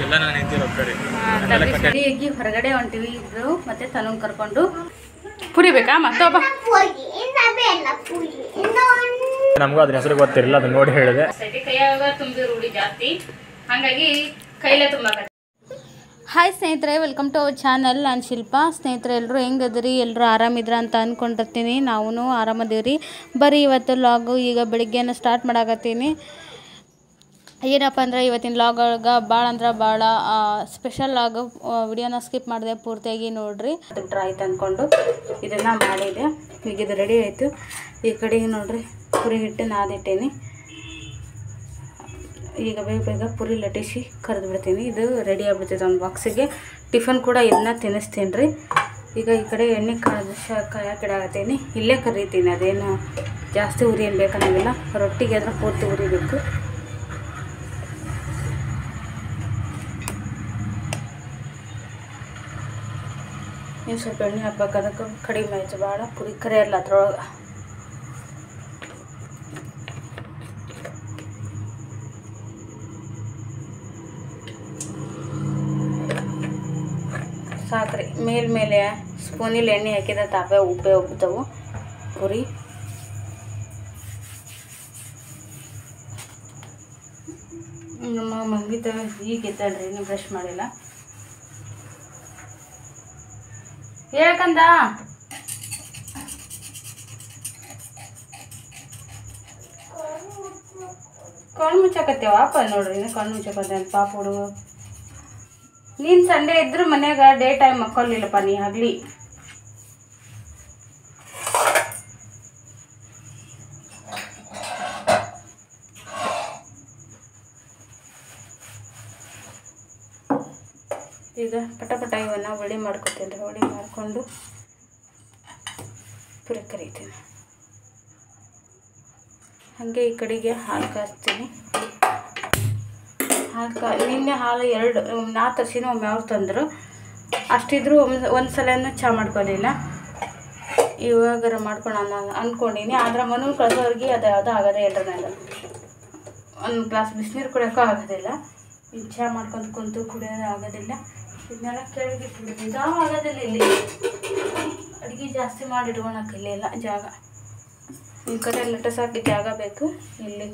ಎಲ್ಲ ನಾನು ನಿಂತಿರೋ ಕಡೆ ಹೊರಗಡೆ ಹೊಂಟಿವಿ ಇಬ್ರು ಮತ್ತೆ ತನುನ್ ಕರ್ಕೊಂಡು ಪುರಿ ಬೇಕಾ ಮತ್ತೊಬ್ಬ ನಮಗೂ ಅದ್ರ ಹೆಸರು ಗೊತ್ತಿರಲಿಲ್ಲ ಅದನ್ನ ನೋಡಿ ಹೇಳಿದೆ ಕೈಯಾಗ ತುಂಬಿ ರೂಢಿ ಜಾಸ್ತಿ ಹಾಗಾಗಿ ಕೈಲೇ ತುಂಬಾಕ. ಹಾಯ್ ಸ್ನೇಹಿತರೆ, ವೆಲ್ಕಮ್ ಟು ಅವರ್ ಚಾನಲ್. ನಾನು ಶಿಲ್ಪಾ. ಸ್ನೇಹಿತರೆ ಎಲ್ಲರೂ ಹೆಂಗದ್ರಿ? ಎಲ್ಲರೂ ಆರಾಮಿದ್ರ ಅಂತ ಅಂದ್ಕೊಂಡಿರ್ತೀನಿ. ನಾವು ಆರಾಮದೇವ್ರಿ. ಬರೀ ಇವತ್ತು ಲಾಗು ಈಗ ಬೆಳಿಗ್ಗೆನ ಸ್ಟಾರ್ಟ್ ಮಾಡಾಕತ್ತೀನಿ. ಏನಪ್ಪ ಅಂದ್ರೆ ಇವತ್ತಿನ ಲಾಗ್ ಒಳಗೆ ಭಾಳ ಅಂದ್ರೆ ಭಾಳ ಸ್ಪೆಷಲ್ ಲಾಗು. ವಿಡಿಯೋನ ಸ್ಕಿಪ್ ಮಾಡಿದೆ, ಪೂರ್ತಿಯಾಗಿ ನೋಡಿರಿ. ಅದು ಡ್ರೈ ತಂದ್ಕೊಂಡು ಇದನ್ನು ಮಾಡಿದೆ. ಈಗ ಇದು ರೆಡಿ ಆಯಿತು. ಈ ಕಡೆಗೆ ನೋಡಿರಿ ಪುರಿ ಹಿಟ್ಟು ನಾದಿಟ್ಟೇನಿ. ಈಗ ಬೇಗ ಬೇಗ ಪುರಿ ಲಟ್ಟಿಸಿ ಕರೆದು ಬಿಡ್ತೀನಿ. ಇದು ರೆಡಿ ಆಗಿಬಿಡ್ತೈತೆ ಒಂದು ಬಾಕ್ಸಿಗೆ. ಟಿಫನ್ ಕೂಡ ಇದನ್ನ ತಿನ್ನಿಸ್ತೀನಿ ರೀ. ಈಗ ಈ ಕಡೆ ಎಣ್ಣೆ ಕಾಯಕ್ಕಿಡಾಕತ್ತೀನಿ. ಇಲ್ಲೇ ಕರಿತೀನಿ, ಅದೇನು ಜಾಸ್ತಿ ಉರಿ ಏನು ಬೇಕನ್ನೋಂಗಿಲ್ಲ. ರೊಟ್ಟಿಗೆ ಅದರ ಪೂರ್ತಿ ಉರಿಬೇಕು. ಇನ್ನು ಸ್ವಲ್ಪ ಎಣ್ಣೆ ಹಾಕ್ಬೇಕು, ಅದಕ್ಕೆ ಕಡಿಮೆ ಆಯ್ತು ಭಾಳ. ಪುರಿ ಕರಿಯಲ್ಲ ಅದ್ರೊಳಗೆ. ಸಾಕ್ರಿ. ಮೇಲ್ಮೇಲೆ ಸ್ಪೂನಲ್ಲಿ ಎಣ್ಣೆ ಹಾಕಿದ್ರೆ ತಾಪೆ ಉಪ್ಪೆ ಹೋಗ್ಬಿಡ್ತಾವೆ ಪುರಿ. ನಮ್ಮ ಮಮ್ಮಿ ಈಗ ಇದ್ದಲ್ರಿ, ಇನ್ನೂ ಬ್ರಷ್ ಮಾಡಿಲ್ಲ. ಹೇಳ್ಕಂದ ಕಣ್ಣು ಮುಚ್ಚಾಕತ್ತೇವಪ್ಪ. ನೋಡ್ರಿ ಇನ್ನು ಕಣ್ಣು ಮುಚ್ಚಾಕತ್ತೆ ಪಾಪ ಹುಡುಗ. ನೀನು ಸಂಡೇ ಇದ್ರು ಮನ್ಯಾಗ ಡೇ ಟೈಮ್ ಮಕ್ಕೊಲ್ಲಿಲ್ಲಪ್ಪ ನೀ ಆಗಲಿ. ಈಗ ಪಟ ಪಟ ಇವನ್ನ ಹೊಳಿ ಮಾಡ್ಕೊತೀನಿ ರೀ. ಹೊಳಿ ಮಾಡಿಕೊಂಡು ಪುರಿ ಕರಿತೀನಿ. ಹಾಗೆ ಈ ಕಡೆಗೆ ಹಾಲು ಕಾಸ್ತೀನಿ. ನಿನ್ನೆ ಹಾಲು ನಾ ತರ್ಸಿನ ಒಮ್ಮೆ ಅವ್ರು ತಂದರು. ಅಷ್ಟಿದ್ರು ಒಂದು ಸಲನೂ ಚಹಾ ಮಾಡ್ಕೊಳ್ಳಿಲ್ಲ. ಇವಾಗಾರ ಮಾಡ್ಕೊಂಡು ಅಂದ್ಕೊಂಡೀನಿ. ಆದ್ರೆ ಮನೂ ಕಳ್ಸೋರಿಗೆ ಅದು ಯಾವುದೂ ಆಗೋದೇ ಇಲ್ಲ. ನನಗೆ ಒಂದು ಗ್ಲಾಸ್ ಬಿಸಿನೀರು ಕುಡಿಯೋಕ್ಕೂ ಆಗೋದಿಲ್ಲ. ಇನ್ನು ಚಹಾ ಮಾಡ್ಕೊಂಡು ಕುಂತು ಕುಡಿಯೋದು ಆಗೋದಿಲ್ಲ. ಇದನ್ನೆಲ್ಲ ಕೆಳಗಿಟ್ಬಿಡ್ತೀನಿ. ಜಾವ ಆಗೋದಿಲ್ಲ. ಇಲ್ಲಿ ಅಡುಗೆ ಜಾಸ್ತಿ ಮಾಡಿ ಇಟ್ಕೊಳಕ್ಕೆ ಇಲ್ಲ ಜಾಗ. ಈ ಕಡೆ ಲಟ್ಟಸಾಕಿ ಜಾಗ ಬೇಕು. ಇಲ್ಲಿ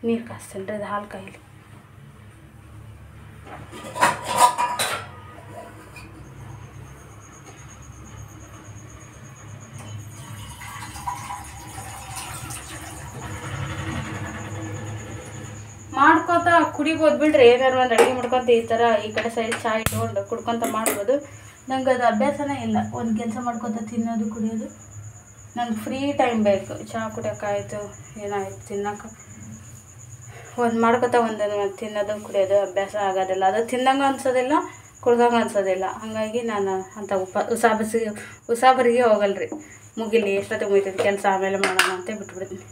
ನೀರು ಕಾಸ್ತೀನಿ ರೀ. ಅದು ಹಾಲು ಕಾಯಿಲಿ. ಮಾಡ್ಕೊತ ಕುಡಿಬೋದು ಬಿಡ್ರಿ. ಏನಾರು ಒಂದು ಅಡುಗೆ ಮಾಡ್ಕೊತ ಈ ಥರ ಈ ಕಡೆ ಸೈಡ್ ಚಹಾ ಇಟ್ಕೊಂಡು ಕುಡ್ಕೊತ ಮಾಡ್ಬೋದು. ನಂಗೆ ಅದು ಅಭ್ಯಾಸನೇ ಇಲ್ಲ. ಒಂದು ಕೆಲಸ ಮಾಡ್ಕೊತ ತಿನ್ನೋದು ಕುಡಿಯೋದು. ನಂಗೆ ಫ್ರೀ ಟೈಮ್ ಬೇಕು. ಚಹಾ ಕುಡಿಯೋಕ್ಕಾಯ್ತು ಏನಾಯ್ತು ತಿನ್ನೋಕೆ ಒಂದು ಮಾಡ್ಕೊತ ಒಂದನ್ನು ತಿನ್ನೋದು ಕುಡಿಯೋದು ಅಭ್ಯಾಸ ಆಗೋದಿಲ್ಲ. ಅದು ತಿಂದಂಗೆ ಅನ್ಸೋದಿಲ್ಲ, ಕುಡ್ದಂಗೆ ಅನ್ಸೋದಿಲ್ಲ. ಹಾಗಾಗಿ ನಾನು ಅಂಥ ಉಸಾಬರಿಗೆ ಹೋಗಲ್ರಿ. ಮುಗಿಲಿ, ಎಷ್ಟೊತ್ತಿಗೆ ಮುಗಿತೈತಿ ಕೆಲಸ, ಆಮೇಲೆ ಮಾಡೋಣ ಅಂತ ಬಿಟ್ಬಿಡ್ತೀನಿ.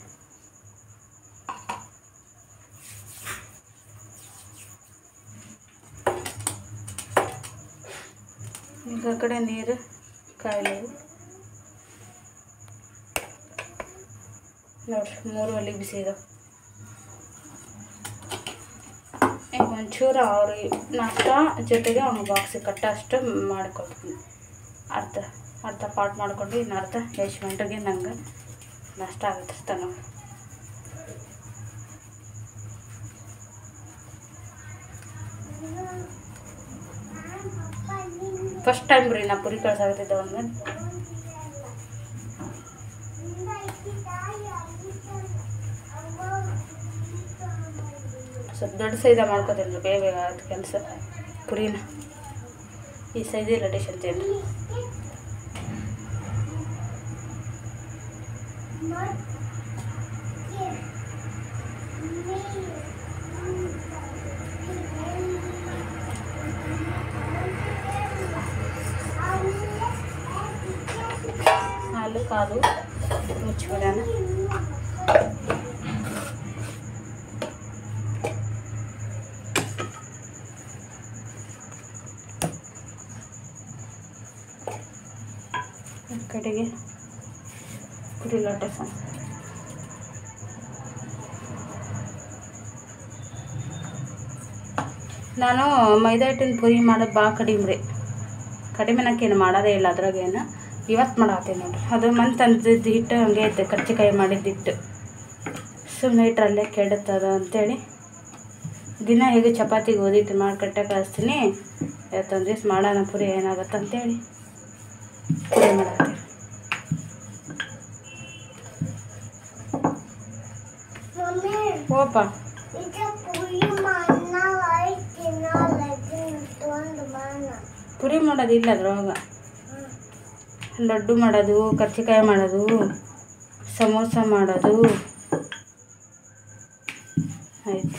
ಈಗ ಕಡೆ ನೀರು ಕಾಯಿಲೆ ನೋಡ್ರಿ. 3 ಒಲೆ ಬಿಸಿ ಇದಾವೆ. ಈಗ ಒಂಚೂರು ಅವ್ರಿಗೆ ನಾಷ್ಟ ಜೊತೆಗೆ ಅವ್ನು ಬಾಕ್ಸಿಗೆ ಕಟ್ಟ ಅಷ್ಟು ಮಾಡ್ಕೊಳ್ತೀನಿ. ಅರ್ಧ ಪಾಟ್ ಮಾಡ್ಕೊಂಡು ಇನ್ನು ಅರ್ಧ ಯಜಮಾನ್ರಿಗೆ ನಂಗೆ ನಾಷ್ಟ ಆಗುತ್ತೆ ತನಕ. ಫಸ್ಟ್ ಟೈಮ್ ರೀ ನಾ ಪುರಿ ಕಳ್ಸಾಕತ್ತಿದ್ದೆ. ಒಂದು ಸ್ವಲ್ಪ ದೊಡ್ಡ ಸೈಜ ಮಾಡ್ಕೊತೀನಿ ರೀ. ಬೇಗ ಬೇಗ ಆಯ್ತು ಕೆಲಸ. ಪುರಿನ ಈ ಸೈಜ್ ಲಟ್ಟಿಸಿ ಅಂತೀನಿ ರೀ. ಹಾಲು ಕಾಲು ಮುಚ್ಚಿಬಿಡೋಣ. ಕಡೆಗೆ ಪುರಿ ಲಟ್ಟಿಸೋಣ. ನಾನು ಮೈದಾ ಹಿಟ್ಟಿನ ಪುರಿ ಮಾಡೋದು ಭಾಳ ಕಡಿಮೆ ರೀ. ಕಡಿಮೆನಕ್ಕೇನು ಮಾಡೋದೇ ಇಲ್ಲ ಅದ್ರಾಗೇನು. ಇವತ್ತು ಮಾಡತ್ತೀನಿ ನೋಡಿರಿ. ಅದು ತಂದಿದ್ದು ಹಿಟ್ಟು ಹಂಗೆ ಐತೆ, ಕರ್ಚಿಕಾಯಿ ಮಾಡಿದ್ದು ಹಿಟ್ಟು. ಸುಮ್ಮನೆ ಇಟ್ಟರಲ್ಲೇ ಕೆಡುತ್ತದ ಅಂಥೇಳಿ ದಿನ ಹೇಗೆ ಚಪಾತಿಗೆ ಓದಿಟ್ಟು ಮಾಡಿ ಕಟ್ಟೆ ಕಳಿಸ್ತೀನಿ. ಇವತ್ತೊಂದು ದಿವ್ಸ ಮಾಡೋಣ ಪುರಿ ಏನಾಗುತ್ತೆ ಅಂತೇಳಿ ಪುರಿ ಮಾಡತ್ತೀನಿ. ಓಪ ಪುರಿ ಮಾಡೋದಿಲ್ಲ ಅದ್ರೊಳಗೆ. ಲಡ್ಡು ಮಾಡೋದು, ಕರ್ಚಿಕಾಯಿ ಮಾಡೋದು, ಸಮೋಸ ಮಾಡೋದು ಆಯ್ತು.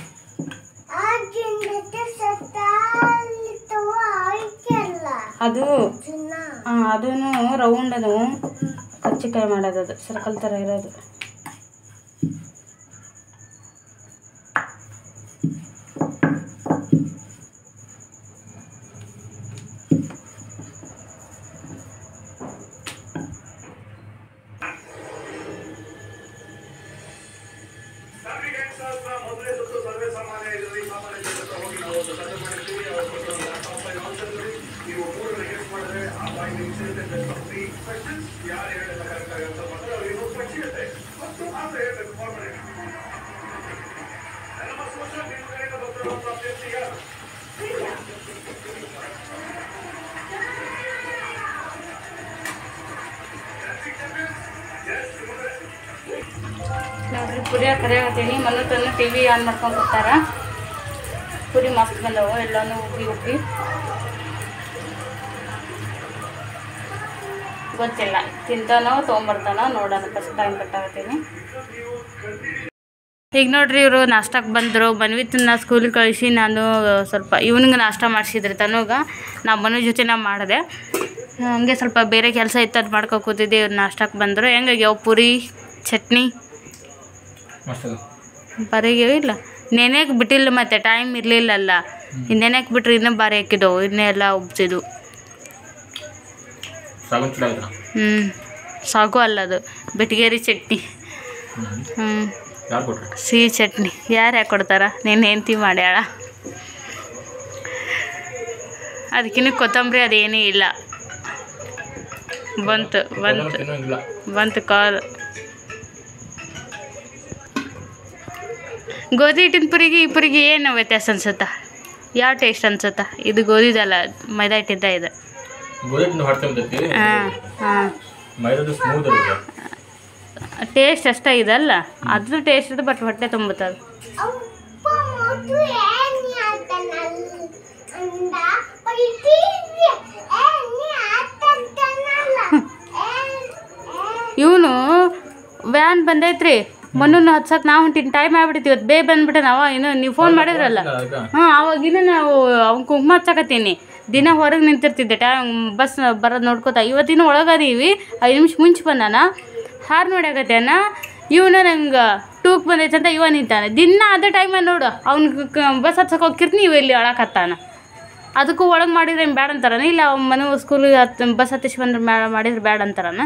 ಅದು ಅದೂ ರೌಂಡ್ ಅದು ಕರ್ಚಿಕಾಯಿ ಮಾಡೋದು, ಅದು ಸರ್ಕಲ್ ಥರ ಇರೋದು. ನೋಡ್ರಿ ಪುರಿ ಕರಿಯಾಗತ್ತೀನಿ. ಮನೋತನ್ನು ಟಿ ವಿ ಆನ್ ಮಾಡ್ಕೊಂಡು ಕೊಡ್ತಾರ. ಪುರಿ ಮಸ್ತ್ ಬಂದವು, ಎಲ್ಲನೂ ಉಪ್ಪಿ ಗೊತ್ತಿಲ್ಲ. ತಿಂತಾನೋ ತೊಗೊಂಬರ್ತಾನೋ ನೋಡೋಣ. ಫಸ್ಟ್ ಟೈಮ್ ಕಟ್ಟಾಗತ್ತೀನಿ. ಈಗ ನೋಡ್ರಿ ಇವರು ನಾಷ್ಟಕ್ಕೆ ಬಂದರು. ಮನ್ವಿತನ್ನ ಸ್ಕೂಲಿಗೆ ಕಳಿಸಿ ನಾನು ಸ್ವಲ್ಪ ಇವನಿಗೆ ನಾಷ್ಟ ಮಾಡಿಸಿದ್ರಿ. ತನಗ ನಾ ಮನು ಜೊತೆ ಮಾಡಿದೆ. ಹಂಗೆ ಸ್ವಲ್ಪ ಬೇರೆ ಕೆಲಸ ಇತ್ತು, ಅದು ಮಾಡ್ಕೊ ಕೂತಿದ್ದೆ. ಇವ್ರು ನಾಷ್ಟಕ್ಕೆ ಬಂದರು. ಹೆಂಗಾಗ್ಯಾವ ಪುರಿ ಚಟ್ನಿ? ಬರೀಗ್ಯಾವ ಇಲ್ಲ, ನೆನೆಯಕ್ಕೆ ಬಿಟ್ಟಿಲ್ಲ, ಮತ್ತೆ ಟೈಮ್ ಇರಲಿಲ್ಲಲ್ಲ. ನೆನೆಯಕ್ಕೆ ಬಿಟ್ರೆ ಇನ್ನೂ ಬಾರಿ ಹಾಕಿದ್ದವು, ಇನ್ನೆಲ್ಲ ಉಬ್ಸಿದ್ವು. ಸಾಗು ಅಲ್ಲ, ಅದು ಬೆಟಗೇರಿ ಚಟ್ನಿ. ಸಿಹಿ ಚಟ್ನಿ ಯಾರು ಯಾಕೆ ಕೊಡ್ತಾರ? ನೀನು ಹೆಂಡ್ತಿ ಮಾಡ್ಯಾಳ. ಅದಕ್ಕಿನ್ನೂ ಕೊತ್ತಂಬರಿ ಅದೇನೂ ಇಲ್ಲ. ಬಂತು ಕಾಲ್. ಗೋಧಿ ಹಿಟ್ಟಿನ ಪುರಿಗೆ ಈ ಪುರಿಗೆ ಏನು ವ್ಯತ್ಯಾಸ ಅನ್ಸುತ್ತಾ? ಯಾವ ಟೇಸ್ಟ್ ಅನ್ಸುತ್ತಾ? ಇದು ಗೋಧಿದಲ್ಲ, ಮೈದಾ ಹಿಟ್ಟಿದ್ದ ಇದೆ. ಟೇಸ್ಟ್ ಅಷ್ಟೇ ಇದಲ್ಲ, ಅದ್ರ ಟೇಸ್ಟ್ ಇದೆ, ಬಟ್ ಹೊಟ್ಟೆ ತುಂಬುತ್ತದೆ. ಇವನು ವ್ಯಾನ್ ಬಂದೈತ್ರಿ, ಮನನ್ನು ಹತ್ಸಕ್ಕೆ ನಾವು ಹೊಂಟಿನಿ. ಟೈಮ್ ಆಗ್ಬಿಡ್ತೀವಿ, ಇವತ್ತು ಬೇಗ ಬಂದ್ಬಿಟ್ಟೆ. ನಾವು ಇನ್ನು ನೀವು ಫೋನ್ ಮಾಡಿದ್ರಲ್ಲ, ಅವಾಗಿನ ನಾವು ಅವ್ನು ಕುಂಕುಮ ಹಚ್ಚಕತ್ತೀನಿ. ದಿನ ಹೊರಗೆ ನಿಂತಿರ್ತಿದ್ದೆ, ಬಸ್ ಬರೋದು ನೋಡ್ಕೋತಾ. ಇವತ್ತಿನ ಒಳಗದೀವಿ, 5 ನಿಮಿಷ ಮುಂಚೆ ಬಂದಾನ. ಹಾರು ನೋಡ್ಯಾಕತ್ತೇನ ಇವನು. ನಂಗೆ ಟೂಕ್ ಬಂದೈತೆ ಅಂತ ಇವ ನಿಂತಾನೆ. ದಿನ ಅದೇ ಟೈಮಲ್ಲಿ ನೋಡು, ಅವ್ನಿಗೆ ಬಸ್ ಹತ್ಸಕ್ಕೆ ಹೋಗಿರ್ತೀನಿ, ಇವ ಇಲ್ಲಿ ಒಳಕತ್ತಾನ. ಅದಕ್ಕೂ ಒಳಗೆ ಮಾಡಿದ್ರೆ ಬ್ಯಾಡ ಅಂತಾರನ? ಇಲ್ಲ ಅವ್ನ ಮನೆ ಸ್ಕೂಲಿಗೆ ಬಸ್ ಹತ್ತಿಸಿ ಬಂದ್ರೆ ಮಾಡಿದ್ರೆ ಬ್ಯಾಡ ಅಂತಾರನ?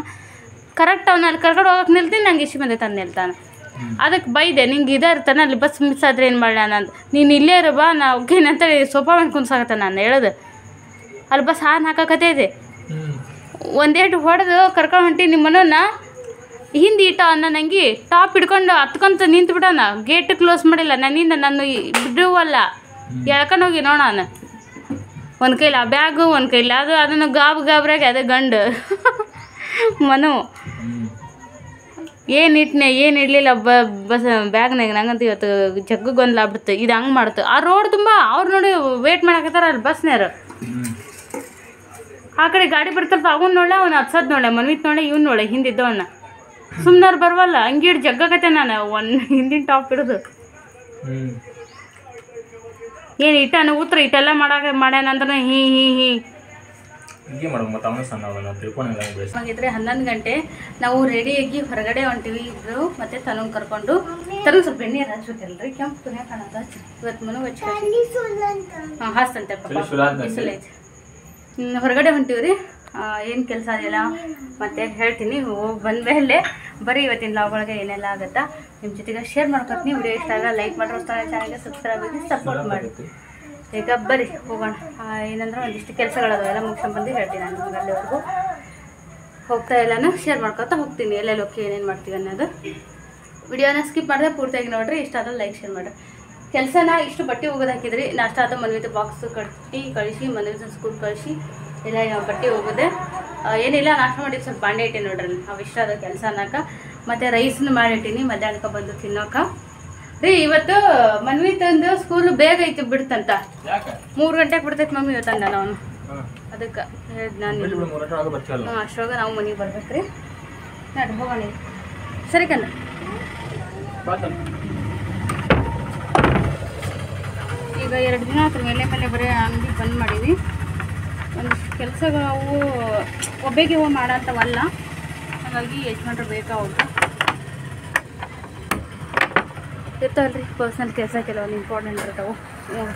ಕರೆಕ್ಟ್ ಅವ್ನು ಅಲ್ಲಿ ಕರ್ಕೊಂಡು ಹೋಗಕ್ಕೆ ನಿಲ್ತೀನಿ, ನಂಗೆ ಇಷ್ಟು ಬಂದೈತೆ ಅಂತ ನಿಲ್ತಾನೆ. ಅದಕ್ಕೆ ಬೈದೆ, ನಿಂಗೆ ಇದೇ ಇರ್ತಾನೆ, ಅಲ್ಲಿ ಬಸ್ ಮಿಸ್ ಆದರೆ ಏನು ಮಾಡಲ ನಾನು? ನೀನು ಇಲ್ಲೇ ಇರೋ ಬಾ, ನಾವು ಏನಂತೇಳಿ ಸೋಫಾ ಮೇಲೆ ಕುಂದ್ಸಾಕತ್ತೆ. ನಾನು ಹೇಳೋದು ಅಲ್ಲಿ ಬಸ್ ಹಾರ್ನ್ ಹಾಕಕತ್ತೈತಿ. ಒಂದೇಟು ಹೊಡೆದು ಕರ್ಕೊಂಡು ಹೊಂಟಿ ನಿಮ್ಮ ಮನೋನ್ನ ಹಿಂದೆ ಇಟ್ಟ ನಂಗೆ ಟಾಪ್ ಹಿಡ್ಕೊಂಡು ಹತ್ಕೊಂತ ನಿಂತು ಬಿಡೋಣ. ಗೇಟ್ ಕ್ಲೋಸ್ ಮಾಡಿಲ್ಲ ನನ್ನಿಂದ, ನಾನು ಬಿಡುವಲ್ಲ, ಎಳ್ಕೊಂಡು ಹೋಗಿ ನೋಡೋಣ. ಒಂದು ಕೈಲಿ ಆ ಬ್ಯಾಗು, ಒಂದು ಕೈಲಿ ಅದು, ಅದನ್ನು ಗಾಬ್ರಾಗಿ ಅದೇ ಗಂಡು ಮನು. ಏನು ಇಡಲಿಲ್ಲ ಬಸ್ ಬ್ಯಾಗ್ನಾಗ. ನಂಗಂತ ಇವತ್ತು ಜಗ್ಗು ಗೊಂದಲ ಆಗ್ಬಿಡ್ತು. ಇದು ಹಂಗೆ ಮಾಡ್ತು. ಆ ರೋಡ್ ತುಂಬ ಅವ್ರು ನೋಡಿ ವೇಟ್ ಮಾಡಕತ್ತಾರ ಅಲ್ಲಿ ಬಸ್ನ್ಯಾರು. ಆ ಕಡೆ ಗಾಡಿ ಬರ್ತಾರಪ್ಪ, ಅವನು ನೋಡ, ಅವ್ನು ಹತ್ಸೋದು ನೋಡೆ, ಮನ್ವಿತ್ ನೋಡೆ, ಇವ್ನು ನೋಡೆ ಹಿಂದಿದ್ದವನ್ನ. ಸುಮ್ಮನವ್ರು ಬರವಲ್ಲ, ಹಂಗೆ ಹಿಡ್ದು ಜಗ್ಗಕತ್ತೆ ನಾನು ಒಂದು ಹಿಂದಿನ ಟಾಪ್ ಹಿಡಿದು. ಏನು ಇಟ್ಟಾನ ಉತ್ತರ ಇಟ್ಟೆಲ್ಲ ಮಾಡ್ಯಾನಂದ್ರೆ ಹೀ ಹಾಗಿದ್ರೆ 11 ಗಂಟೆ. ನಾವು ರೆಡಿಯಾಗಿ ಹೊರಗಡೆ ಹೊಂಟಿವಿ ಇಬ್ರು. ಮತ್ತೆ ತನಗೆ ಕರ್ಕೊಂಡು, ತನಗೆ ಸ್ವಲ್ಪ ಎಣ್ಣೆ ಹಚ್ಬೇಕಲ್ರಿ, ಕೆಂಪು ಪುಣ್ಯ ಕಾಣೋದು ಹಚ್ಚಿ. ಇವತ್ತು ಮನು ಹಾಸ್ತಂತೆ ಬಿಸಿಲೈತೆ. ಹೊರಗಡೆ ಹೊಂಟಿವ್ರಿ. ಏನು ಕೆಲಸ ಅದೆಲ್ಲ ಮತ್ತೆ ಹೇಳ್ತೀನಿ. ಹೋಗಿ ಬಂದಮೇಲೆ ಬರೀ ಇವತ್ತಿನ ಲಾಗ್ಗಳಿಗೆ ಏನೆಲ್ಲ ಆಗುತ್ತಾ ನಿಮ್ಮ ಜೊತೆಗೆ ಶೇರ್ ಮಾಡ್ಕೊತೀನಿ. ವಿಡಿಯೋ ಇಷ್ಟ ಆಗ ಲೈಕ್ ಮಾಡಿ, ಚಾನಲ್ಗೆ ಸಬ್ಸ್ಕ್ರೈಬ್ ಆಗಿ ಸಪೋರ್ಟ್ ಮಾಡಿ. ಈಗ ಬರ್ರಿ ಹೋಗೋಣ. ಏನಂದ್ರೆ ಒಂದಿಷ್ಟು ಕೆಲಸಗಳದು ಎಲ್ಲ ಮುಗಿಸ್ಕೊಂಡು ಬಂದು ಹೇಳ್ತೀನಿ ನಾನು ನಿಮ್ಗೆ. ಅಲ್ಲಿವರೆಗೂ ಹೋಗ್ತಾ ಎಲ್ಲನೂ ಶೇರ್ ಮಾಡ್ಕೊತಾ ಹೋಗ್ತೀನಿ, ಎಲ್ಲೆಲ್ಲಿ ಹೋಗಿ ಏನೇನು ಮಾಡ್ತೀವಿ ಅನ್ನೋದು. ವಿಡಿಯೋನ ಸ್ಕಿಪ್ ಮಾಡಿದ್ರೆ ಪೂರ್ತಿಯಾಗಿ ನೋಡಿರಿ. ಇಷ್ಟ ಆದ್ರೆ ಲೈಕ್ ಶೇರ್ ಮಾಡಿರಿ. ಕೆಲಸನ ಇಷ್ಟು ಬಟ್ಟೆ ಹೋಗೋದು ಹಾಕಿದ್ರಿ. ನಾಷ್ಟ ಆದ ಮನ್ವಿತ ಬಾಕ್ಸ್ ಕಟ್ಟಿ ಕಳಿಸಿ, ಮನ್ವಿತ ಸ್ಕೂಲ್ ಕಳಿಸಿ ಎಲ್ಲ ಬಟ್ಟೆ ಹೋಗೋದೆ. ಏನಿಲ್ಲ, ನಾಷ್ಟ ಮಾಡಿ ಸ್ವಲ್ಪ ಬಾಂಡೆ ಇಟ್ಟೆ ನೋಡ್ರಿ. ಅವು ಇಷ್ಟ ಆದ ಕೆಲಸ ಅನ್ನೋಕೆ. ಮತ್ತು ರೈಸ್ನ ಮಾಡಿಟ್ಟಿನಿ ಮಧ್ಯಾಹ್ನಕ್ಕೆ ಬಂದು ತಿನ್ನೋಕೆ. ರೀ ಇವತ್ತು ಮನ್ವಿತಂದು ಸ್ಕೂಲ್ ಬೇಗ ಐತಿ ಬಿಡ್ತಂತ. 3 ಗಂಟೆಗೆ ಬಿಡ್ತೈತೆ ಮಮ್ಮಿ ಇವತ್ತಂದ ನಾವು. ಅದಕ್ಕೆ ಹೇಳಿದ್ ನಾನು ಅಷ್ಟೊಳಗೆ ನಾವು ಮನೆಗೆ ಬರ್ಬೇಕ್ರಿ. ನೋಡ್ರಿ ಹೋಗೋಣ ಸರಿ ಕಣ್ಣ. ಈಗ 2 ದಿನ ಆಯ್ತು ಮೇಲೆ ಬರೀ ಅಂಗಡಿ ಬಂದ್ ಮಾಡೀವಿ. ಒಂದಿಷ್ಟು ಕೆಲಸಗಳು ಅವು ಒಬ್ಬೇಗೆ ಹೂ ಮಾಡೋಂಥವಲ್ಲ, ಹಾಗಾಗಿ ಯಜಮಾನ್ರು ಬೇಕಾಗುತ್ತೆ ಇರ್ತಾವಲ್ರಿ. ಪರ್ಸನಲ್ ಕೆಲಸ ಕೆಲವೊಂದು ಇಂಪಾರ್ಟೆಂಟ್ ಇರ್ತಾವೆ.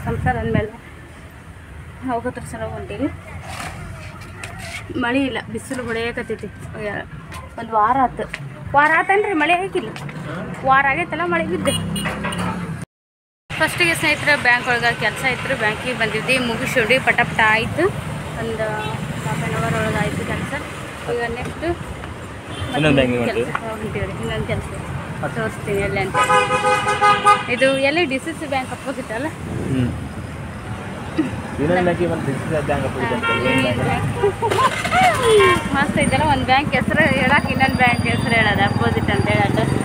ಸಂಸಾರ ಅಂದಮೇಲೆ ಹೋಗೋದ್ರ ಸಲ ಹೊಂಟೀವಿ. ಮಳೆ ಇಲ್ಲ, ಬಿಸಿಲು ಹೊಡೆಯಕತ್ತೈತಿ. 1 ವಾರ ಆತನ್ರಿ ಮಳೆ ಹಾಕಿಲ್ಲ. ವಾರ ಆಗೈತಲ್ಲ ಮಳೆ ಬಿದ್ದೆ. ಫಸ್ಟಿಗೆ ಸ್ನೇಹಿತರೆ ಬ್ಯಾಂಕ್ ಒಳಗೆ ಕೆಲಸ ಇತ್ತು, ಬ್ಯಾಂಕಿಗೆ ಬಂದಿದ್ವಿ. ಮುಗಿಸ್ಕೊಂಡ್ವಿ, ಪಟ ಆಯಿತು. ಒಂದು ½ ಗಂಟೆ ಒಳಗೆ ಆಯಿತು ಕೆಲಸ. ಈಗ ನೆಕ್ಸ್ಟ್ ಕೆಲಸ ಹೊಂಟೀವ್ರಿ. ಇನ್ನೊಂದು ಕೆಲಸ ತೋರಿಸ್ತೀನಿ ಎಲ್ಲಿ ಅಂತ. ಇದು ಎಲ್ಲಿ DCC ಬ್ಯಾಂಕ್ ಅಪೋಸಿಟ್ ಅಲ್ಲ. ಮಸ್ತ್ ಐತಲ್ಲ. ಒಂದು ಬ್ಯಾಂಕ್ ಹೆಸರು ಹೇಳಕ್ಕೆ ಇನ್ನೊಂದು ಬ್ಯಾಂಕ್ ಹೆಸರು ಹೇಳೋದು ಅಪೋಸಿಟ್ ಅಂತ ಹೇಳಿ ಅಡ್ರೆಸ್.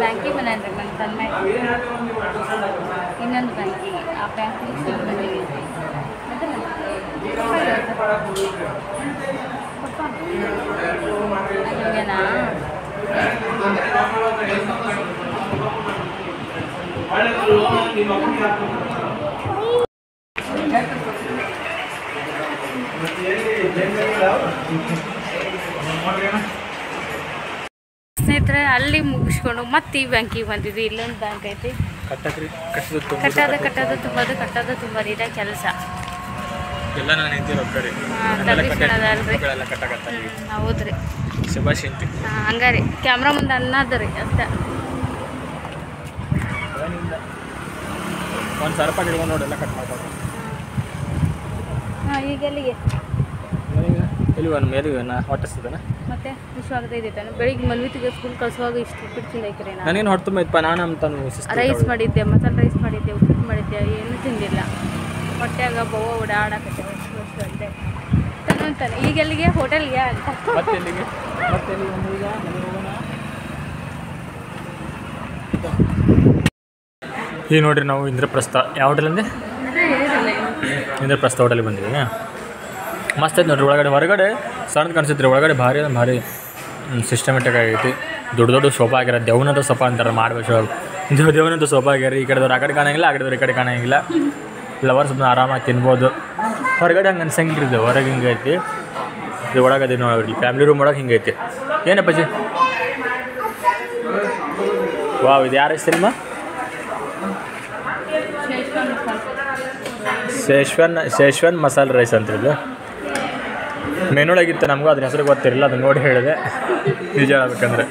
ಬ್ಯಾಂಕಿಗೆ ಬಂದ್ರಿ ನನ್ನ ತನ್ನ ಇನ್ನೊಂದು ಬ್ಯಾಂಕಿಗೆ. ಆ ಬ್ಯಾಂಕಿಗೆ ಹಂಗೇನಾ? ಸ್ನೇಹಿತರೆ ಅಲ್ಲಿ ಮುಗಿಸ್ಕೊಂಡು ಮತ್ತೆ ಈ ಬ್ಯಾಂಕಿಗೆ ಬಂದಿದ್ವಿ. ಇಲ್ಲೊಂದು ಬ್ಯಾಂಕ್ ಐತಿ. ಕಟ್ಟೋದು ತುಂಬೋದು ಇದೆ ಕೆಲಸ. ಹೌದ್ರಿ, ಹಂಗಾರಿ ಕ್ಯಾಮ್ರಾ ಮುಂದೆ ಅನ್ನೋದು ರೀ ಅಷ್ಟೇ. ಈಗ ಎಲ್ಲಿಗೆ ಮತ್ತೆ ವಿಶ್ವಾಸ ಇದೈತಾನೆ. ಬೆಳಿಗ್ಗೆ ಮನ್ವಿತಿಗೆ ಸ್ಕೂಲ್ ಕಳ್ಸುವಾಗ ಇಷ್ಟು ಬಿಡ್ತೀನಿ ಐಕ್ರಿ. ನಾನೇನು ಹೊಟ್ಟು ತುಂಬೈತಪ್ಪ. ರೈಸ್ ಮಾಡಿದ್ದೆ, ಮಸಾಲೆ ರೈಸ್ ಮಾಡಿದ್ದೆ, ಉಪ್ಪಿಟ್ಟು ಮಾಡಿದ್ದೆ, ಏನೂ ತಿಂದಿಲ್ಲ. ಹೊಟ್ಟೆಯಾಗ ಬವ್ವ ಓಡಾಡಕತ್ತೆ ಅಂತೆ ಅಂತಾನೆ. ಈಗ ಎಲ್ಲಿಗೆ? ಹೋಟೆಲ್ಗೆ ಅಂತ. ಈಗ ನೋಡ್ರಿ ನಾವು ಇಂದ್ರಪ್ರಸ್ಥ ಯಾವ ಹೋಟೆಲ್ ಅಂದೆ? ಇಂದ್ರಪ್ರಸ್ಥ ಹೋಟೆಲ್ಗೆ ಬಂದಿವಿ. ಮಸ್ತ್ ಐತೆ ನೋಡ್ರಿ. ಒಳಗಡೆ ಹೊರಗಡೆ ಸಣ್ಣ ಕಾಣಿಸುತ್ತೆ, ಒಳಗಡೆ ಭಾರಿ ಸಿಸ್ಟಮೆಟಿಕ್ ಆಗೈತಿ. ದೊಡ್ಡ ಸೋಫಾ ಆಗ್ಯಾರ. ದೇವನದ ಸೋಫಾ ಅಂತಾರೆ ಮಾಡಬೇಕು. ದೇವನದ ಸೋಫಾ ಆಗ್ಯಾರ. ಈ ಕಡೆದವ್ರು ಆ ಕಡೆ ಕಾಣಂಗಿಲ್ಲ, ಆ ಕಡೆದವ್ರು ಈ ಕಡೆ ಕಾಣಂಗಿಲ್ಲ. ಲವರ್ಸ್ ಆರಾಮಾಗಿ ತಿನ್ಬೋದು. ಹೊರಗಡೆ ಹಂಗೆ ಅನ್ಸಂಗಿಲ್ಲ. ಇದು ಹೊರಗೆ ಹಿಂಗೆ ಐತಿ, ಇದು ಒಳಗದೆ ನೋಡ್ರಿ. ಫ್ಯಾಮಿಲಿ ರೂಮ್ ಒಳಗೆ ಹಿಂಗೆ ಐತಿ. ಏನಪ್ಪಾಜಿ? ವಾವ್, ಇದು ಯಾರ ಹೆಸರಿಮ್ಮ? ಶೇಶ್ವನ್ ಮಸಾಲೆ ರೈಸ್ ಅಂತ. ಇದು ಮೆನುಳಾಗಿತ್ತು, ನಮಗೂ ಅದ್ರ ಹೆಸರು ಗೊತ್ತಿರಲಿಲ್ಲ. ಅದನ್ನ ನೋಡಿ ಹೇಳಿದೆ. ನಿಜ ಹೇಳ್ಬೇಕಂದ್ರೆ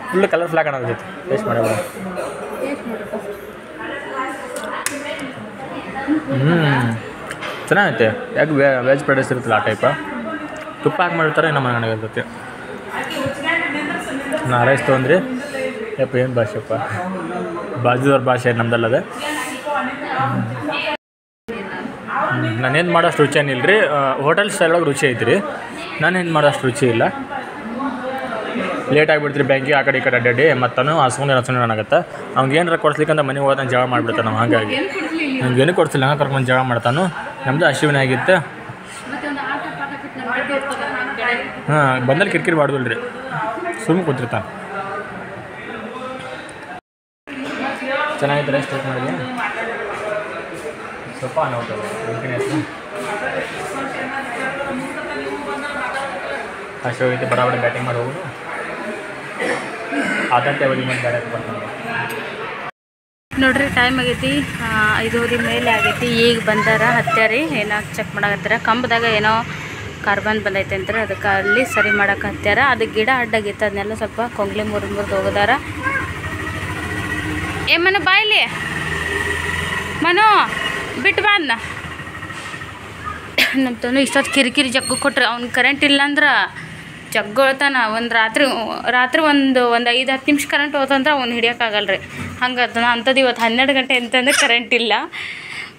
ಫುಲ್ ಕಲರ್ಫುಲ್ ಆಗಿ ಕಾಣೋದೈತಿ. ಟೇಸ್ಟ್ ಮಾಡಬೇಡ. ಚೆನ್ನಾಗೈತೆ. ಯಾಕೆ ವೆಜ್ ಪ್ರೊಡ್ಯೂಸ್ ಇರುತ್ತಲ್ಲ ಆ ಟೈಪ. ತುಪ್ಪ ಹಾಕಿ ಮಾಡಿರ್ತಾರೆ. ನಮ್ಮ ಮನೆಗೆ ಇರ್ತೈತಿ. ನಾ ರೈಸ್ ತೊಗೊಂಡ್ರಿ. ಯಪ್ಪ ಏನು ಭಾಷೆಪ್ಪ, ಬಾಜುದವ್ರ ಭಾಷೆ ನಮ್ದಲ್ಲದೆ. ನಾನೇನು ಮಾಡೋಷ್ಟು ರುಚಿ ಏನಿಲ್ಲ ರೀ. ಹೋಟೆಲ್ ಸ್ಟೈಲ್ ಒಳಗೆ ರುಚಿ ಐತ್ರಿ. ನಾನೇನು ಮಾಡೋಷ್ಟು ರುಚಿ ಇಲ್ಲ. ಲೇಟ್ ಆಗಿಬಿಡ್ತೀರಿ ಬ್ಯಾಂಕಿಗೆ ಆ ಕಡೆ ಈ ಕಡೆ ಅಡ್ಡಾಡಿ. ಮತ್ತು ಹಸ್ಕೊಂಡು ಏನಾಗತ್ತೆ. ಅವ್ನಿಗೆ ಏನಾರ ಕೊಡ್ಸ್ಲಿಕ್ಕಂತ ಮನೆಗೆ ಹೋದ ಜಗಳ ಮಾಡಿಬಿಡ್ತಾನೆ ನಾವು. ಹಾಗಾಗಿ ನಮ್ಗೆ ಏನೂ ಕೊಡ್ಸಿಲ್ಲ, ಹಂಗೆ ಕರ್ಕೊಂಡು ಜಗಳ ಮಾಡ್ತಾನು. ನಮ್ಮದು ಹಸಿವಿನ ಆಗಿತ್ತು. ಬಂದಲ್ಲಿ ಕಿರಿಕಿರಿ ಮಾಡ್ದಿಲ್ಲ ರೀ, ಸುಮ್ಮನೆ ಕೂತಿರ್ತಾನೆ. ಚೆನ್ನಾಗಿತ್ತು. ರೆಸ್ಟ್ ಮಾಡಿದ್ವಿ. ಸ್ವಲ್ಪ ನೋಡ್ತಾರೆ ಅಷ್ಟು ಹೋಗೈತಿ ಬರಾಬರಿ ಬ್ಯಾಟಿಂಗ್ ಮಾಡಿ ಹೋಗೋದು ಆದಂತೆ ಅವಧಿ ಮೇಲೆ ಬ್ಯಾಟ್ ಬರ್ತಾನೆ ನೋಡ್ರಿ ಟೈಮ್ ಆಗೈತಿ 5 ಮೇಲೆ ಆಗೈತಿ. ಈಗ ಬಂದಾರ ಹತ್ಯಾರಿ ಏನೋ ಚೆಕ್ ಮಾಡಕತ್ತಾರ. ಕಂಬದಾಗ ಏನೋ ಕಾರ್ಬನ್ ಬಂದೈತೆ ಅಂತಾರೆ, ಅದಕ್ಕೆ ಅಲ್ಲಿ ಸರಿ ಮಾಡಕ್ಕೆ ಹತ್ಯಾರ. ಅದು ಗಿಡ ಅಡ್ಡಾಗೈತೆ, ಅದನ್ನೆಲ್ಲ ಸ್ವಲ್ಪ ಕೊಂಗ್ಲಿ ಮುರಿದು ಹೋಗೋದಾರ. ಮನು ಬಾಯ್ಲಿ ಮನು ಬಿಟ್ಟು ಬಾ ಅದನ್ನ. ನಮ್ಮ ತನು ಇಷ್ಟೊತ್ತು ಕಿರಿಕಿರಿ ಜಗ್ಗು ಕೊಟ್ರೆ ಅವ್ನಿಗೆ ಕರೆಂಟ್ ಇಲ್ಲ ಅಂದ್ರೆ ಜಗ್ಗೊಳ್ತಾನ. ಒಂದು ರಾತ್ರಿ ಒಂದು 5-10 ನಿಮಿಷ ಕರೆಂಟ್ ಹೋತಂದ್ರೆ ಅವ್ನು ಹಿಡಿಯೋಕ್ಕಾಗಲ್ಲ ರೀ. ಹಂಗೆ ಅಂಥದ್ದು ಇವತ್ತು 12 ಗಂಟೆ ಅಂತಂದ್ರೆ ಕರೆಂಟ್ ಇಲ್ಲ.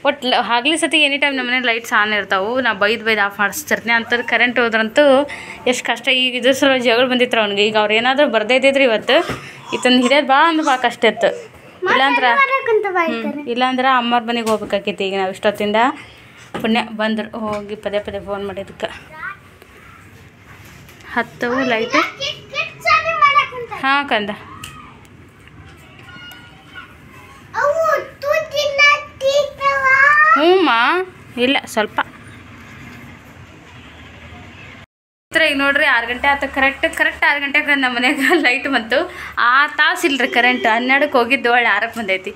ಒಟ್ಟು ಆಗಲಿ ಸತಿ ಎನಿ ಟೈಮ್ ನಮ್ಮ ಮನೇಲಿ ಲೈಟ್ಸ್ ಆನ್ ಇರ್ತಾವೆ. ನಾ ಬೈದು ಆಫ್ ಮಾಡಿಸ್ತಿರ್ತೀನಿ. ಅಂಥದ್ದು ಕರೆಂಟ್ ಹೋದ್ರಂತೂ ಎಷ್ಟು ಕಷ್ಟ. ಈಗ ಇದ್ರ ಸಲ ಜಗಳ ಬಂದಿತ್ತು ಅವ್ನಿಗೆ. ಈಗ ಅವ್ರು ಏನಾದರೂ ಬರ್ದೇ ಇದ್ದಿದ್ರಿ ಇವತ್ತು ಇದನ್ನು ಹಿಡಿಯೋದು ಭಾಳ ಕಷ್ಟ ಇತ್ತು. ಇಲ್ಲಾಂದ್ರೆ ಅಮ್ಮವ್ರ ಮನೆಗೆ ಹೋಗ್ಬೇಕಾಕೈತಿ. ಈಗ ನಾವು ಇಷ್ಟೊತ್ತಿಂದ ಪುಣ್ಯ ಬಂದರು ಹೋಗಿ ಪದೇ ಫೋನ್ ಮಾಡಿದ್ದಕ್ಕೆ ಹತ್ತವು ಲೈಟ್. ಹಾಂ ಕಂದ ಹ್ಞೂ ಇಲ್ಲ ಸ್ವಲ್ಪ ಈಗ ನೋಡ್ರಿ 6 ಗಂಟೆ ಆತ. ಕರೆಕ್ಟ್ 6 ಗಂಟೆಗೆ ನಮ್ಮ ಮನ್ಯಾಗ ಲೈಟ್ ಬಂತು. ತಾಸು ಇಲ್ರಿ ಕರೆಂಟ್. 12ಕ್ಕೆ ಹೋಗಿದ್ದು ಒಳ್ಳೆ 6ಕ್ಕೆ ಬಂದೈತಿ.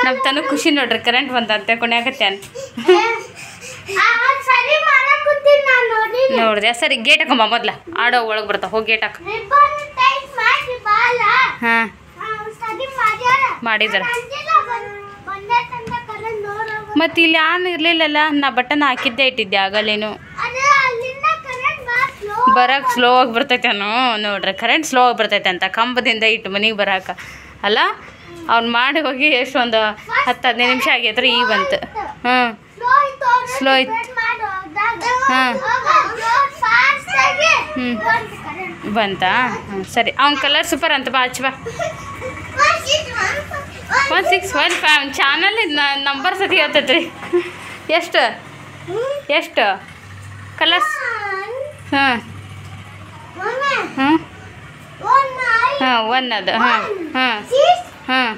ನಮ್ಮ ತನಕ ಖುಷಿ ನೋಡ್ರಿ ಕರೆಂಟ್ ಬಂದಂತೆ ಕೊನೆಯಾಗತ್ತೇನು ನೋಡಿದೆ. ಸರಿ ಗೇಟ್ ಹಾಕೊಂಬ ಮೊದ್ಲ ಆಡೋ ಒಳಗೆ ಬರ್ತಾವ. ಹೋಗಿ ಗೇಟ್ ಹಾಕ. ಹಾಂ ಮಾಡಿದಾರೆ. ಮತ್ತು ಇಲ್ಲಿ ಆನ್ ಇರಲಿಲ್ಲಲ್ಲ, ನಾ ಬಟನ್ ಹಾಕಿದ್ದೆ ಇಟ್ಟಿದ್ದೆ ಆಗಲ್ಲೇನು. ಬರೋಕೆ ಸ್ಲೋ ಆಗಿ ಬರ್ತೈತೇನೋ ನೋಡ್ರಿ. ಕರೆಂಟ್ ಸ್ಲೋ ಆಗಿ ಬರ್ತೈತೆ ಅಂತ ಕಂಬದಿಂದ ಇಟ್ಟು ಮನೆಗೆ ಬರೋಕೆ ಅಲ್ಲ. ಅವ್ನು ಮಾಡಿ ಹೋಗಿ ಎಷ್ಟು ಒಂದು 10-15 ನಿಮಿಷ ಆಗೈತ್ರಿ. ಈಗ ಬಂತು. ಸ್ಲೋ ಇತ್ತು. ಬಂತಾ? ಸರಿ. ಅವ್ನ ಕಲರ್ ಸೂಪರ್ ಅಂತ ಬಾ ಹಚ್ಚ ಬಾ. 1615 ಚಾನಲ್ ನಂಬರ್ ಸತಿ ಹೇಳ್ತೈತೆ ರೀ. ಎಷ್ಟು ಕಲರ್ಸ್? ಹಾಂ 1 ಅದು. ಹಾಂ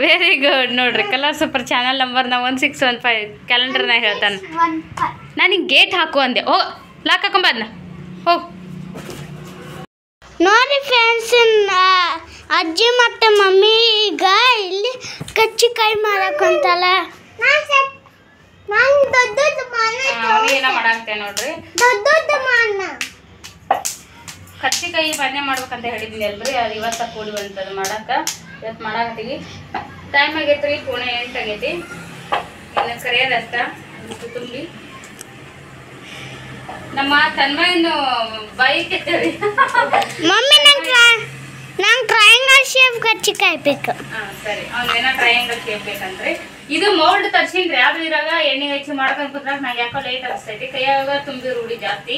ವೆರಿ ಗುಡ್. ನೋಡ್ರಿ ಕಲರ್ ಸೂಪರ್ ಚಾನಲ್ ನಂಬರ್ ನಾ 1615 ಕ್ಯಾಲೆಂಡರ್ನಾಗ ಹೇಳ್ತಾನೆ. ನಾನೀಗ ಗೇಟ್ ಹಾಕು ಅಂದೆ. ಲಾಕ್ ಹಾಕೊಂಬ ಅದನ್ನ. ಹೋಗಿ ನೋಡಿ ಫ್ರೆಂಡ್ಸ್, ಅಜ್ಜಿ ಮತ್ತು ಮಮ್ಮಿ ಈಗ ಇಲ್ಲಿ ಕಚ್ಚಿಕಾಯಿ ಮಾಡಕ್ಕಂತಲ್ಲ. ಏನೋ ಮಾಡಾಕ್ತೆ ನೋಡ್ರಿ. ಕಚ್ಚಿಕಾಯಿ ಪಲ್ಯ ಮಾಡ್ಬೇಕಂತ ಹೇಳಿದ್ವಿ ಅಲ್ರಿ. ಅದು ಇವತ್ತು ಕೂಡಿ ಬಂತದು ಮಾಡಕ್ಕೆ. ಇವತ್ತು ಮಾಡಾಕತ್ತೀವಿ. ಟೈಮ್ ಆಗೈತ್ರಿ 7:40 ಆಗೈತಿ. ಇನ್ನು ಕರಿಯೋದಷ್ಟ ತುಂಬಿ ನಮ್ಮ ತನ್ಮಯ್ಯನು ಬೈಕ್ ಎತ್ತೇವ್ರಿ. ಮಮ್ಮಿ ನಂಗೆ ಟ್ರಯಾಂಗಲ್ ಶೇಪ್ ಕಚ್ಚಿಕಾಯಿ ಬೇಕು. ಸರಿ, ಅವ್ನೇನೋ ಟ್ರಯಾಂಗಲ್ ಶೇಪ್ ಬೇಕಂದ್ರಿ. ಇದು ಮೌಲ್ಡ್ ತರ್ಸಿನ್ರಿ. ಅದು ಇರಾಗ ಎಣ್ಣೆ ಹಚ್ಚಿ ಮಾಡ್ಕೊಂಡು ಕುದ್ರಾಗ ನಂಗೆ ಯಾಕೋ ಲೇಟ್ ಅನಿಸ್ತೈತಿ. ಕೈಯಾಗ ತುಂಬಿ ರೂಢಿ ಜಾಸ್ತಿ,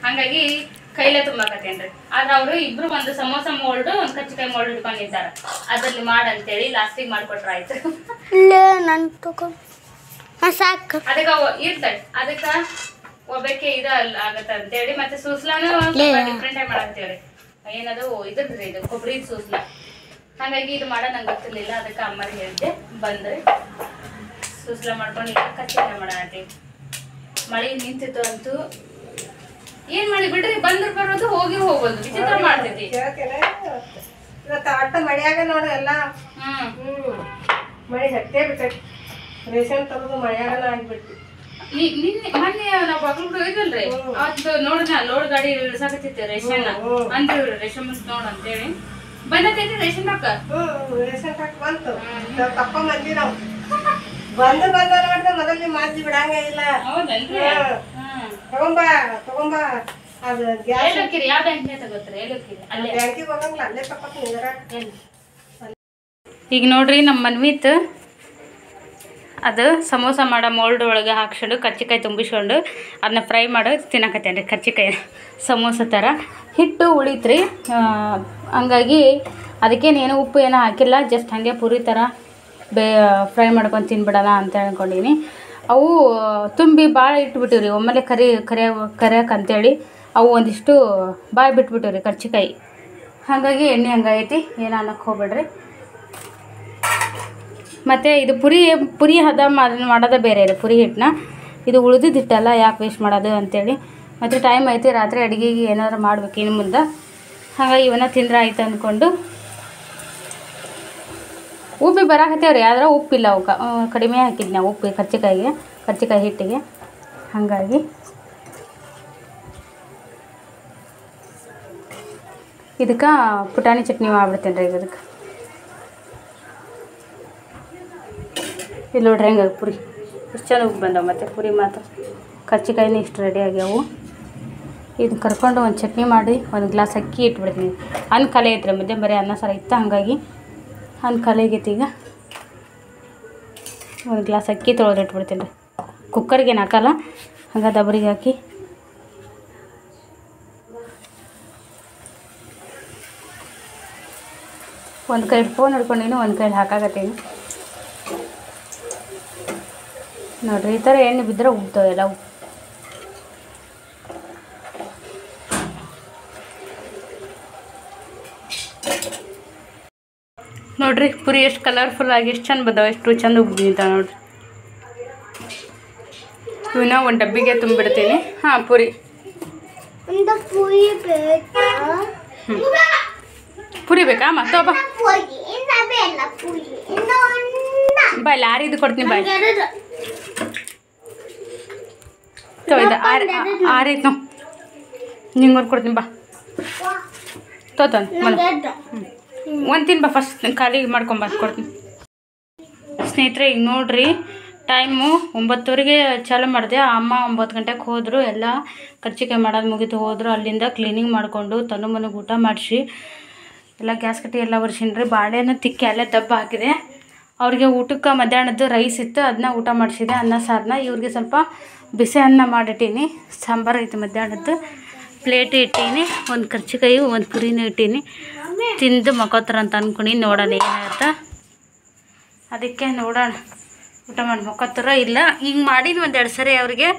ಹಾಗಾಗಿ ಕೈಲೇ ತುಂಬಾಕತ್ತೇನ್ರಿ. ಆದ್ರೆ ಅವರು ಇಬ್ರು ಒಂದು ಸಮೋಸ ಮೋಲ್ಡ್ ಒಂದು ಕಚ್ಚಿಕಾಯಿ ಮೋಲ್ಡ್ ಇಟ್ಕೊಂಡಿದ್ದಾರೆ. ಅದರಲ್ಲಿ ಮಾಡಂತೇಳಿ ಲಾಸ್ಟಿಗೆ ಮಾಡ್ಕೊಟ್ರ ಆಯ್ತು. ಸಾಕು. ಅದಕ್ಕೆ ಇರ್ತಾಳೆ. ಅದಕ್ಕೆ ಒಬ್ಬಕ್ಕೆ ಇದು ಆಗತ್ತ ಅಂತೇಳಿ ಮತ್ತೆ ಸೂಸ್ಲಾನು ಡಿಫ್ರೆಂಟ್ ಆಗಿ ಮಾಡಾಕ್ತೇವ್ರಿ. ಏನದು ಇದ್ರಿ, ಇದು ಕೊಬ್ಬರಿ ಸೂಸ್ಲಾ. ಹಾಗಾಗಿ ಇದು ಮಾಡೋ ನಂಗೆ ಗೊತ್ತಿರ್ಲಿಲ್ಲ. ಅದಕ್ಕೆ ಅಮ್ಮರಿಗೆ ಹೇಳಿದ್ದೆ. ಬಂದ್ರೆ ಸೂಸ್ಲಾ ಮಾಡ್ಕೊಂಡು ಈಗ ಕಚ್ಚಿಕಾಯಿ ಮಾಡಾಕತ್ತೀವಿ. ಮಳೆ ನಿಂತಿತ್ತು ಅಂತೂ ಏನ್ ಮಾಡಿ ಬಿಡ್ರಿ. ಬಂದ್ರು ಬರೋದು ಹೋಗಿ ಹೋಗೋದು ವಿಚಿತ್ರ ಮಾಡ್ತೈತಿ. ಮಳೆಯಾಗ ನೋಡು ಎಲ್ಲ ಮಳೆ ಹತ್ತೇ ಬಿಟ್ಟೈತಿ. ರೇಷನ್ ತರೋದು ಮಳೆಯಾಗನ ಆಗ್ಬಿಟ್ಟು ನಿನ್ನೆ ಮೊನ್ನೆ ನಾವು ಬಾಗ್ಲು ಹೋಗಿದ್ವಲ್ರಿ, ಅದು ನೋಡಿನ ಲೋಡ್ ಗಾಡಿ ಇಳಿಸಾಕತ್ತಿತ್ತು ರೇಷನ್ ಅಂತ ರೇಷನ್ ಮಸ್ ನೋಡ್ ಅಂತೇಳಿ ಬಂದೈತಿ. ರೇಷನ್ ಹಾಕ ರೇಷನ್ ಹಾಕಿ ಬಂತು. ತಪ್ಪ ಮಂದಿ ನಾವು ಬಂದ ನೋಡ್ದೆ ಮೊದಲು ಮಾಜಿ ಬಿಡಂಗ ಇಲ್ಲ. ಹೌದಲ್ರಿ? ತಗೊಂಬ ಅದು ಏಲಕ್ಕಿರಿ. ಯಾವ ಬ್ಯಾಂಕ್ನೇ ತಗೋತ್ರಿ? ಏಲಕ್ಕಿರಿ ಅಲ್ಲೇ ಬ್ಯಾಂಕಿಗೆ ಹೋಗಂಗಿಲ್ಲ, ಅಲ್ಲೇ ತಪ್ಪತ್ತು. ಈಗ ನೋಡ್ರಿ ನಮ್ಮ ಮನ್ವಿತ್ ಅದು ಸಮೋಸ ಮಾಡೋ ಮೋಲ್ಡ್ ಒಳಗೆ ಹಾಕ್ಸ್ಕೊಂಡು ಕಚ್ಚಿಕಾಯಿ ತುಂಬಿಸ್ಕೊಂಡು ಅದನ್ನ ಫ್ರೈ ಮಾಡಿ ತಿನ್ನಕತ್ತೇನೆ ರೀ. ಕಚ್ಚಿಕಾಯಿ ಸಮೋಸ ಥರ ಹಿಟ್ಟು ಉಳಿತ್ರಿ. ಹಂಗಾಗಿ ಅದಕ್ಕೇನೇನು ಉಪ್ಪು ಏನೋ ಹಾಕಿಲ್ಲ. ಜಸ್ಟ್ ಹಾಗೆ ಪೂರಿ ಥರ ಫ್ರೈ ಮಾಡ್ಕೊಂಡು ತಿನ್ಬಿಡೋಣ ಅಂತ ಅಂದ್ಕೊಂಡಿನಿ. ಅವು ತುಂಬಿ ಭಾಳ ಇಟ್ಬಿಟ್ಟಿವ್ರಿ. ಒಮ್ಮೆಲೆ ಕರಿಯಕ್ಕೆ ಅಂತೇಳಿ ಅವು ಒಂದಿಷ್ಟು ಬಾಯಿ ಬಿಟ್ಬಿಟ್ಟಿವ್ರಿ ಕರ್ಚಿಕಾಯಿ. ಹಾಗಾಗಿ ಎಣ್ಣೆ ಹಂಗೈತಿ, ಏನು ಅನ್ನಕ್ಕೆ ಹೋಗ್ಬೇಡ್ರಿ. ಮತ್ತು ಇದು ಪುರಿ ಹದ ಮಾಡೋದೇ ಬೇರೆ ರೀ. ಪುರಿ ಹಿಟ್ಟನ್ನ ಇದು ಉಳಿದಿದ್ದಿಟ್ಟಲ್ಲ ಯಾಕೆ ವೇಸ್ಟ್ ಮಾಡೋದು ಅಂತೇಳಿ. ಮತ್ತು ಟೈಮ್ ಐತಿ, ರಾತ್ರಿ ಅಡುಗೆಗೆ ಏನಾದ್ರು ಮಾಡ್ಬೇಕು ಇನ್ನು ಮುಂದೆ. ಹಾಗಾಗಿ ಇವನ್ನ ತಿಂದ್ರೆ ಆಯ್ತು ಅಂದ್ಕೊಂಡು ಉಪ್ಪಿ ಬರಾಕತ್ತೇವ್ರಿ. ಆದ್ರೆ ಉಪ್ಪಿಲ್ಲ, ಅವಕ್ಕೆ ಕಡಿಮೆ ಹಾಕಿದ್ವಿ ನಾವು ಉಪ್ಪು ಕರ್ಚಿಕಾಯಿ ಹಿಟ್ಟಿಗೆ. ಹಾಗಾಗಿ ಇದಕ್ಕೆ ಪುಟಾಣಿ ಚಟ್ನಿ ಮಾಡ್ಬಿಡ್ತೇನೆ ರೀ. ಇದಕ್ಕೆ ಇಲ್ಲಿ ನೋಡ್ರಿ ಹೆಂಗೆ ಪುರಿ ಎಷ್ಟು ಚೆನ್ನಾಗಿ ಬಂದವು. ಮತ್ತು ಪುರಿ ಮಾತ್ರ ಕರ್ಚಿಕಾಯಿನ ಇಷ್ಟು ರೆಡಿ ಆಗ್ಯಾವು. ಇದನ್ನ ಕರ್ಕೊಂಡು ಒಂದು ಚಟ್ನಿ ಮಾಡಿ ಒಂದು ಗ್ಲಾಸ್ ಅಕ್ಕಿ ಇಟ್ಬಿಡ್ತೀನಿ. ಅನ್ನ ಖಾಲಿ ಐತ್ರಿ, ಮಧ್ಯೆ ಬರೀ ಅನ್ನ ಸಾರು ಇತ್ತು. ಹಾಗಾಗಿ ಅನ್ನ ಖಾಲಿ ಆಗೈತಿ. ಈಗ ಒಂದು ಗ್ಲಾಸ್ ಅಕ್ಕಿ ತೊಳೆದು ಇಟ್ಬಿಡ್ತೀನಿ ರೀ. ಕುಕ್ಕರ್ಗೇನು ಹಾಕಲ್ಲ, ಹಂಗೆ ದಬರಿಗೆ ಹಾಕಿ ಒಂದು ಕೈ ಫೋನ್ ಹಿಡ್ಕೊಂಡಿನಿ, ಒಂದು ಕೈಲಿ ಹಾಕಾಕತ್ತೀನಿ ನೋಡಿರಿ. ಈ ಥರ ಎಣ್ಣೆ ಬಿದ್ದರೆ ಉಬ್ತಾವೆ ಎಲ್ಲ. ನೋಡಿರಿ ಪುರಿ ಎಷ್ಟು ಕಲರ್ಫುಲ್ಲಾಗಿ ಎಷ್ಟು ಚಂದ ಬಂದಾವೆ, ಎಷ್ಟು ಚಂದ ಉಬ್ಬಿದ್ದಾವೆ ನೋಡಿರಿ. ಇವನ್ನ ಒಂದು ಡಬ್ಬಿಗೆ ತುಂಬಿಡ್ತೀನಿ. ಹಾಂ ಪುರಿ ಪುರಿ ಬೇಕಾ ಮತ್ತೊಬ್ಬ ಬಾಯ್ ಲಾರಿದು ಕೊಡ್ತೀನಿ ಬಾಯ್. ಇದು ಆರೈತು ನಾವು ನಿಂಗೆ ಕೊಡ್ತೀನಿ ಬಾ. ಒಂದು ತಿನ್ ಬಾ, ಫಸ್ಟ್ ಖಾಲಿ ಮಾಡ್ಕೊಂಬಂದು ಕೊಡ್ತೀನಿ. ಸ್ನೇಹಿತರೆ ಈಗ ನೋಡಿರಿ ಟೈಮು 9:30ಗೆ ಚಾಲು ಮಾಡಿದೆ. ಅಮ್ಮ 9 ಗಂಟೆಗೆ ಹೋದರು. ಎಲ್ಲ ಕರ್ಚಿಕಾಯಿ ಮಾಡೋದು ಮುಗಿದು ಹೋದರು. ಅಲ್ಲಿಂದ ಕ್ಲೀನಿಂಗ್ ಮಾಡಿಕೊಂಡು ತನು ಮನೆಗೆ ಊಟ ಮಾಡಿಸಿ ಎಲ್ಲ ಗ್ಯಾಸ್ ಕಟ್ಟಿ ಎಲ್ಲ ಒರೆಸಿನ್ರಿ. ಬಾಳೆಹಣ್ಣು ತಿಕ್ಕಿ ಅಲ್ಲೇ ದಬ್ಬ ಹಾಕಿದೆ. ಅವ್ರಿಗೆ ಊಟಕ್ಕೆ ಮಧ್ಯಾಹ್ನದ್ದು ರೈಸ್ ಇತ್ತು, ಅದನ್ನ ಊಟ ಮಾಡಿಸಿದೆ. ಅನ್ನ ಸಾರನ್ನ ಇವ್ರಿಗೆ ಸ್ವಲ್ಪ ಬಿಸಿ ಅನ್ನ ಮಾಡಿಟ್ಟೀನಿ. ಸಾಂಬಾರು ಐತಿ ಮಧ್ಯಾಹ್ನದ್ದು. ಪ್ಲೇಟ್ ಇಟ್ಟೀನಿ, ಒಂದು ಕರ್ಚಿಕಾಯಿ ಒಂದು ಪುರಿನೂ ಇಟ್ಟೀನಿ. ತಿಂದು ಮಕ್ಕೋತಾರ ಅಂತ ಅಂದ್ಕೊಂಡು ನೋಡೋಣ ಏನಾಗುತ್ತೆ. ಅದಕ್ಕೆ ನೋಡೋಣ ಊಟ ಮಾಡಿ ಮಕ್ಕೋತಾರ ಇಲ್ಲ. ಹಿಂಗೆ ಮಾಡಿದ್ದು 1-2 ಸರಿ ಅವ್ರಿಗೆ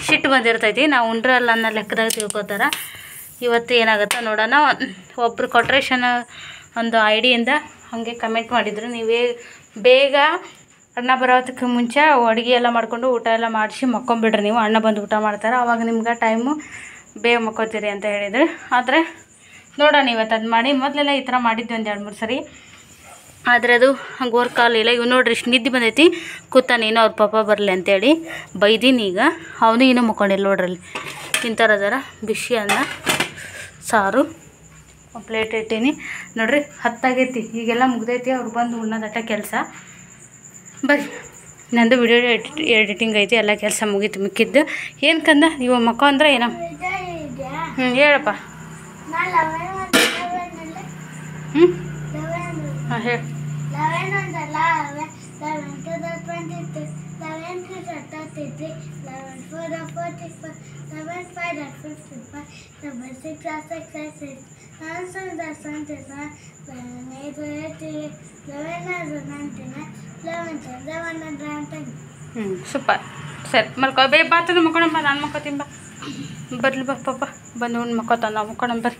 ಸಿಟ್ಟು ಬಂದಿರ್ತೈತಿ. ನಾವು ಉಂಡ್ರಲ್ಲ ಅನ್ನೋ ಲೆಕ್ಕದಾಗ ತಿಳ್ಕೊತಾರೆ. ಇವತ್ತು ಏನಾಗುತ್ತೆ ನೋಡೋಣ. ಒಬ್ಬರು ಕೊಟ್ರೇಷನ್ ಒಂದು ಐಡಿಯಿಂದ ಹಾಗೆ ಕಮೆಂಟ್ ಮಾಡಿದ್ರು, ನೀವೇ ಬೇಗ ಅಣ್ಣ ಬರೋದಕ್ಕೆ ಮುಂಚೆ ಅಡುಗೆ ಎಲ್ಲ ಮಾಡಿಕೊಂಡು ಊಟ ಎಲ್ಲ ಮಾಡಿಸಿ ಮಕ್ಕೊಂಬಿಡ್ರಿ, ನೀವು ಅಣ್ಣ ಬಂದು ಊಟ ಮಾಡ್ತಾರೆ, ಆವಾಗ ನಿಮ್ಗೆ ಟೈಮು ಬೇಗ ಮಕ್ಕೋತೀರಿ ಅಂತ ಹೇಳಿದ್ರು. ಆದರೆ ನೋಡೋಣ ಇವತ್ತು ಅದು ಮಾಡಿ. ಮೊದಲೆಲ್ಲ ಈ ಥರ ಮಾಡಿದ್ವಿ 1-2-3 ಸರಿ, ಆದರೆ ಅದು ಹಂಗೆ ವರ್ಕ್ ಆಗಲಿಲ್ಲ. ಇವು ನೋಡ್ರಿ ಇಷ್ಟು ನಿದ್ದೆ ಬಂದೈತಿ. ಕೂತಾನೇನೋ ಅವ್ರ ಪಾಪ ಬರಲಿ ಅಂತೇಳಿ ಬೈದೀನಿ. ಈಗ ಅವನು ಏನೋ ಮಕ್ಕೊಂಡಿಲ್ಲ ನೋಡ್ರಲ್ಲಿ. ತಿಂತಾರದಾರ ಬಿಸಿ ಅನ್ನ ಸಾರು ಪ್ಲೇಟ್ ಇಟ್ಟೀನಿ ನೋಡ್ರಿ. 10 ಆಗೈತಿ, ಈಗೆಲ್ಲ ಮುಗ್ದೈತಿ. ಅವ್ರು ಬಂದು ಉಣ್ಣೋದಟ್ಟ ಕೆಲಸ. ಬರ್ರಿ ನಂದು ವಿಡಿಯೋ ಎಡಿಟಿಂಗ್ ಐತಿ, ಎಲ್ಲ ಕೆಲಸ ಮುಗೀತು. ಮಿಕ್ಕಿದ್ದು ಏನು ಕಂದ ಇವ ಮಕ್ಕ ಅಂದ್ರೆ ಏನೋ ಹೇಳಪ್ಪ. ಹಾಂ ಹೇಳಿ. 11 ಸೂಪರ್. ಸರಿ ಮಲ್ಕೊ ಬೇಗ ಬಾತಂದು ಮಕ್ಕೊಳಂಬ. ನಾನು ಮಕ್ಕೋತೀನಿ ಬಾ. ಬರ್ಲಿ ಬಾ ಪಾಪ ಬಂದು ಉಣ್ಣು ಮಕ್ಕೋತಾನ. ನಾವು ಮಕ್ಕೊಳಂ ಬರ್ರಿ.